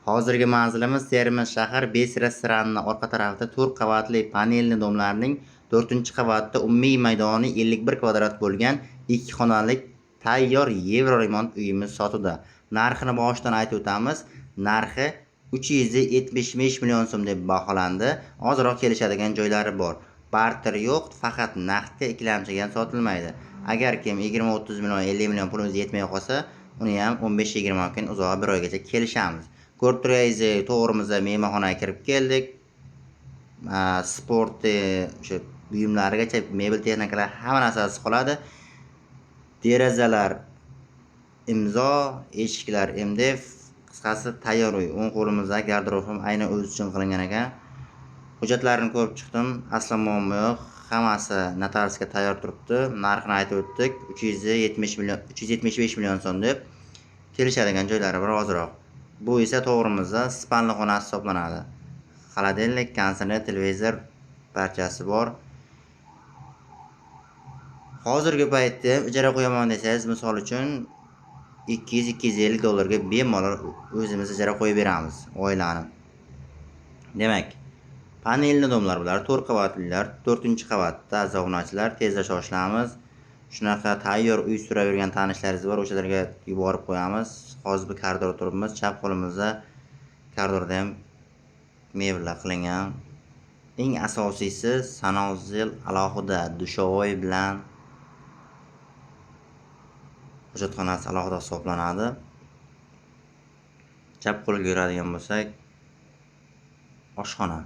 Hozirgi manzilimiz Termiz shahar Bes restorani orqa tarafida 4 qavatli panelli domlarning 4-qavatida umumiy maydoni 51 kvadrat bo'lgan 2 xonalik tayyor Yevroremont uyimiz sotuvda. Narxini boshidan aytib o'tamiz. Narxi 375 million so'm deb baholandi. Ozroq kelishadigan joylari bor. Barter yo'q, faqat naqdga ikkilamchiga sotilmaydi. Agar kim 20-30 million, 50 million pulimiz yetmay qolsa, uni ham 15-20 kun uzoq bir oygacha kelishamiz. Ko'rib turganingizdek, to'g'rimizda mehmonxonaga kirib keldik. Sport o'sha buyumlarigacha mebel texnikalar hamma narsasi qoladi. Derazalar imzo, eshiklar MDF, qisqasi tayyor uy. O'ng qo'limizda garderob ham aynan o'z uchun qilingan ekan. Hujjatlarini ko'rib chiqdim. Aslo muammo yo'q. Hammasi notariusga tayyor turibdi. Narxini aytib o'tdik. 375 million so'm deb. Kelishadigan joylari bir ozroq. Bu esa to'g'rimizda spanli xonasi hisoblanadi. Xolodilnik, konditsioner, televizor barchasi bor. Hozirgi paytda ijara qo'yaman desangiz, misol uchun 200-250 dollarga bemalol o'zimiz ijara qo'yib beramiz oilani. Demak, panelli domlar bular, 4 qavatlilar, 4-qavatda aziz tezda shoshilamiz. Shunaqa tayyor uy suravergan tanishlaringiz bor, o'shalarga yuborib qo'yamiz. Hozir bir koridorda turibmiz. Chap qo'limizda koridorda ham mebellar qilingan. Eng asosiysi sanuzel alohida dushovoy bilan hujjatxonasi alohida hisoblanadi. Chap qo'lga yuradigan bo'lsak, oshxona.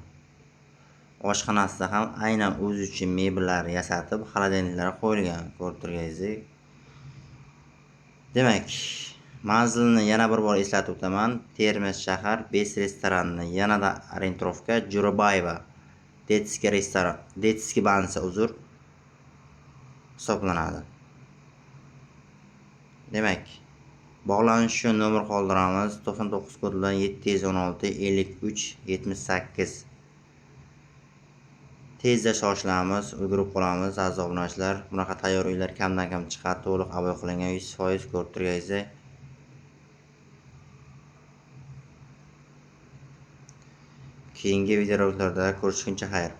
Oshxonasida ham aynan o'zi uchun mebellar yasatib, xolodilniklar qo'yilgan, ko'rib turganingizdek. Demak, manzilni yana bir bor eslatib o'taman. Termiz shahar Bes restoranini yanada orientovka Jo'rabayeva Detskiy restoran, Detskiy bansa hisoblanadi. Demak, bog'lanish uchun nomer qoldiramiz. 99 koddan 716 53 78. Tezda shoshilamiz, ulgurib qolamiz aziz obunachilar. Bunaqa tayyor uylar kamdan kam chiqadi, to'liq avoy qilingan 100% ko'rib turganingizdek. Keyingi videoroliklarda ko'rishguncha xayr.